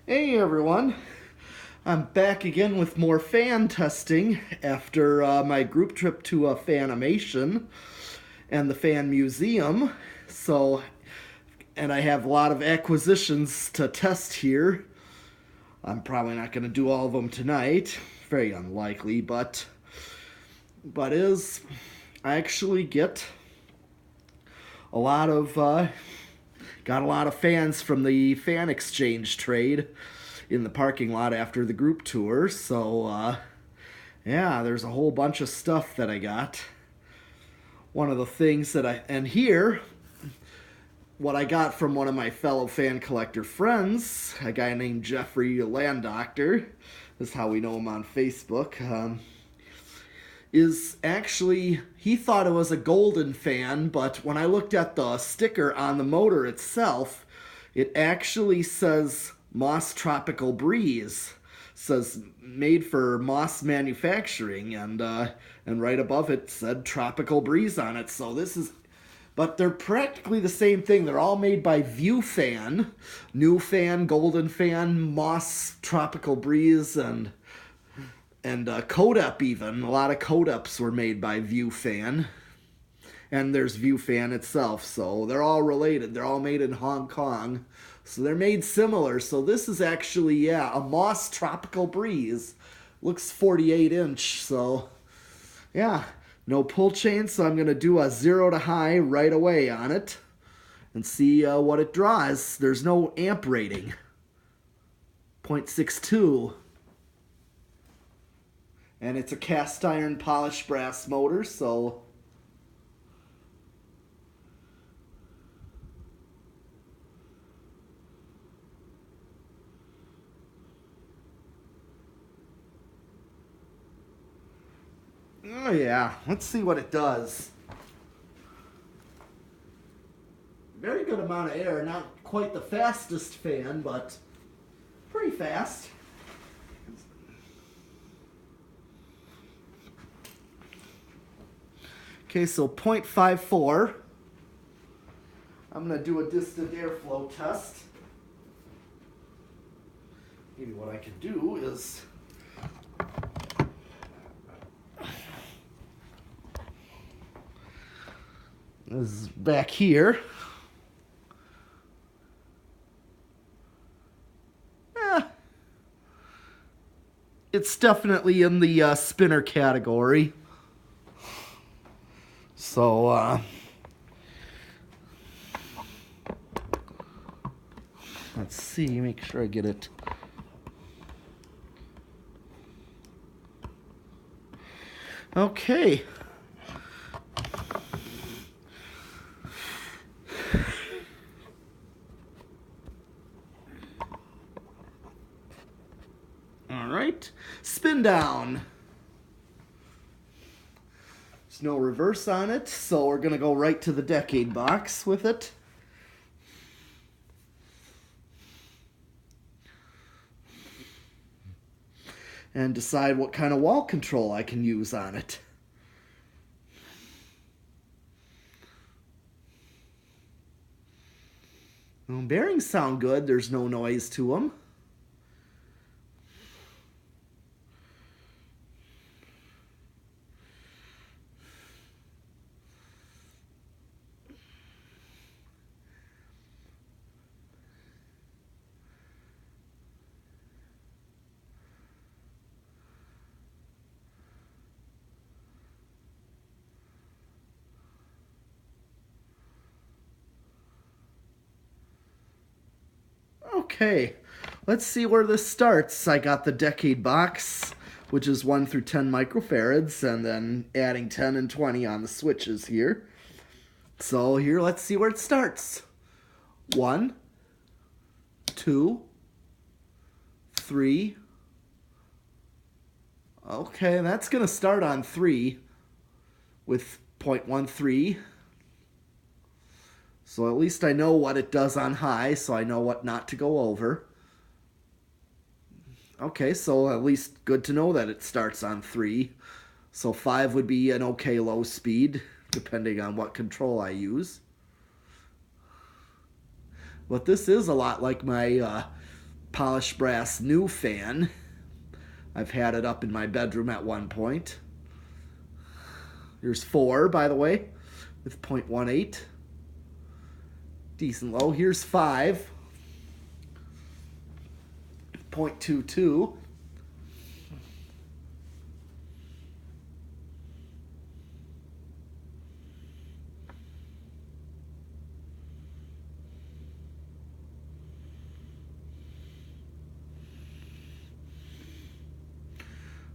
Hey everyone, I'm back again with more fan testing after my group trip to Fanimation and the Fan Museum. And I have a lot of acquisitions to test here. I'm probably not going to do all of them tonight, very unlikely, but is I actually get a lot of got a lot of fans from the fan exchange trade in the parking lot after the group tour. So yeah, there's a whole bunch of stuff that I got. One of the things what I got from one of my fellow fan collector friends, a guy named Jeffrey Landoctor, is how we know him on Facebook, is actually, he thought it was a golden fan, but when I looked at the sticker on the motor itself, it actually says Moss Tropical Breeze. Says made for Moss Manufacturing, and right above it said Tropical Breeze on it. So but they're practically the same thing. They're all made by View Fan, New Fan, Golden Fan, Moss Tropical Breeze, and Codep even. A lot of Codeps were made by View Fan. And there's View Fan itself, so they're all related. They're all made in Hong Kong. So they're made similar. So this is actually, yeah, a Moss Tropical Breeze. Looks 48 inch, so yeah. No pull chain, so I'm going to do a 0 to high right away on it and see what it draws. There's no amp rating. 0.62. And it's a cast iron polished brass motor, so oh yeah, let's see what it does. Very good amount of air, not quite the fastest fan, but pretty fast. Okay, so 0.54. I'm going to do a distant airflow test. Maybe what I could do is back here. It's definitely in the spinner category. So, let's see, make sure I get it. Okay. All right, spin down. There's no reverse on it, so we're going to go right to the decade box with it. And decide what kind of wall control I can use on it. Well, bearings sound good. There's no noise to them. Okay, let's see where this starts. I got the decade box, which is 1 through 10 microfarads, and then adding 10 and 20 on the switches here. So here, let's see where it starts. 1, 2, 3. Okay, that's going to start on 3 with 0.13. So at least I know what it does on high, so I know what not to go over. Okay, so at least good to know that it starts on 3. So 5 would be an okay low speed, depending on what control I use. But this is a lot like my polished brass new fan. I've had it up in my bedroom at one point. Here's 4, by the way, with 0.18. Decent low. Here's 5. 0.22.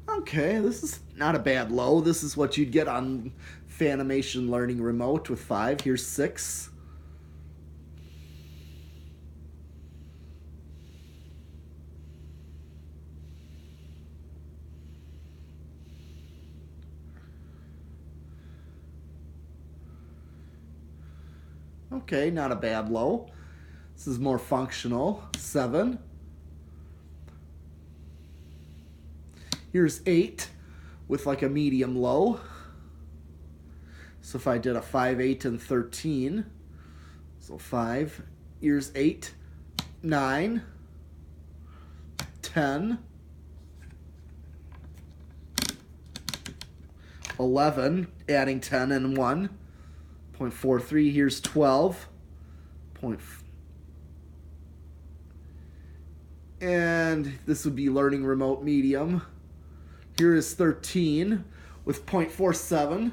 Okay, this is not a bad low. This is what you'd get on Fanimation Learning Remote with 5. Here's 6. Okay, not a bad low. This is more functional. 7. Here's 8 with like a medium low. So if I did a 5, 8, and 13, so 5, here's 8, 9, 10, 11, adding 10 and 1, 0.43, here's 12, and this would be learning remote medium. Here is 13 with 0.47.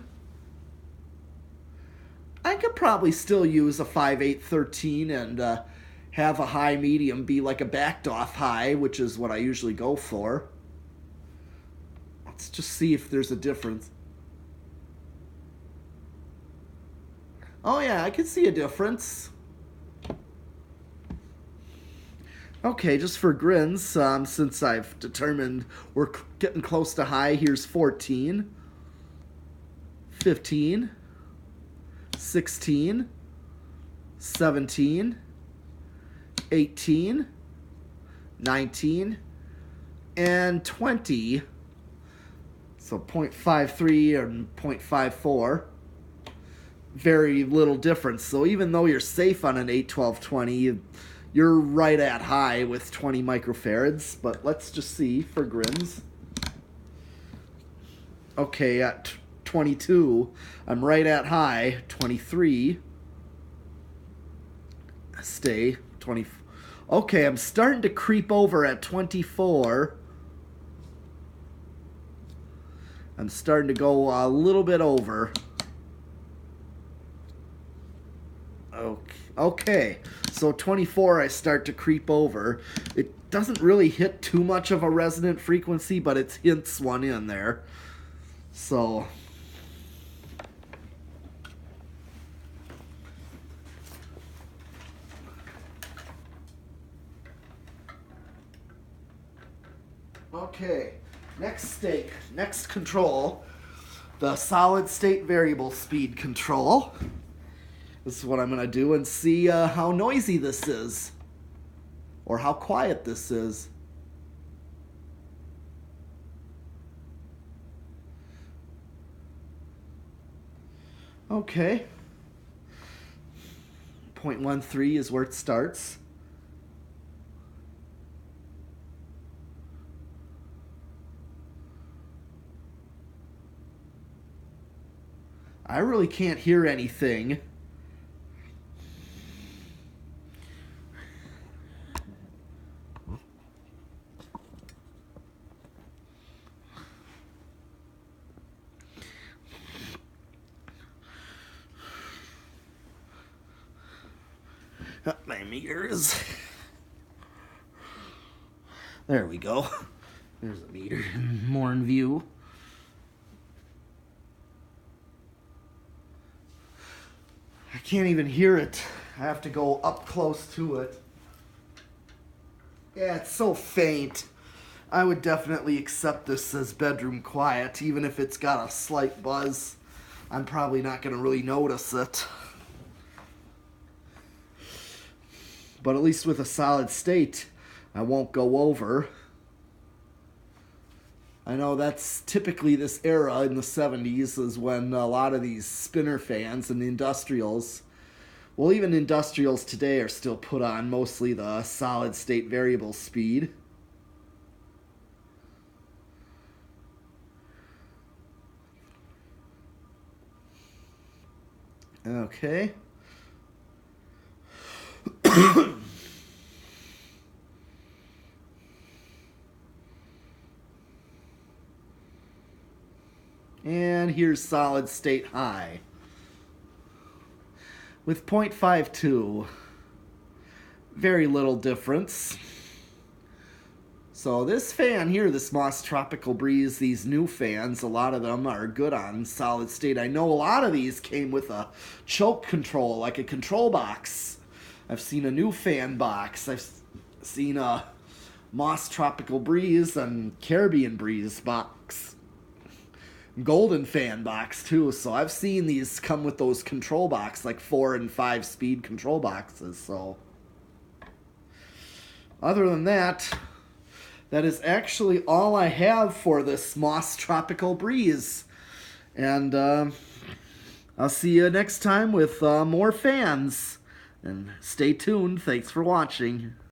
I could probably still use a 5, 8, 13 and have a high medium be like a backed off high, which is what I usually go for. Let's just see if there's a difference. Oh yeah, I can see a difference. Okay, just for grins, since I've determined we're getting close to high, here's 14, 15, 16, 17, 18, 19, and 20. So 0.53 and 0.54. Very little difference. So even though you're safe on an 8, 12, 20, you're right at high with 20 microfarads. But let's just see for grins. Okay, at 22, I'm right at high. 23. Stay. 20. Okay, I'm starting to creep over at 24. I'm starting to go a little bit over. Okay, so 24 I start to creep over. It doesn't really hit too much of a resonant frequency, but it hints one in there. So okay, next control, the solid state variable speed control. This is what I'm going to do and see how noisy this is, or how quiet this is. Okay. 0.13 is where it starts. I really can't hear anything. My meters. There we go. There's a meter more in view. I can't even hear it. I have to go up close to it. Yeah, it's so faint. I would definitely accept this as bedroom quiet, even if it's got a slight buzz. I'm probably not going to really notice it. But at least with a solid state, I won't go over. I know that's typically this era in the 70s is when a lot of these spinner fans and the industrials Well, even industrials today are still put on mostly the solid state variable speed. Okay. And here's solid state high with 0.52. Very little difference. So this fan here, this Moss Tropical Breeze, these new fans, a lot of them are good on solid state. I know a lot of these came with a choke control, like a control box. I've seen a new fan box. I've seen a Moss Tropical Breeze and Caribbean Breeze box. Golden fan box too. So I've seen these come with those control box, like 4 and 5 speed control boxes. So other than that, that is actually all I have for this Moss Tropical Breeze. And I'll see you next time with more fans. And stay tuned. Thanks for watching.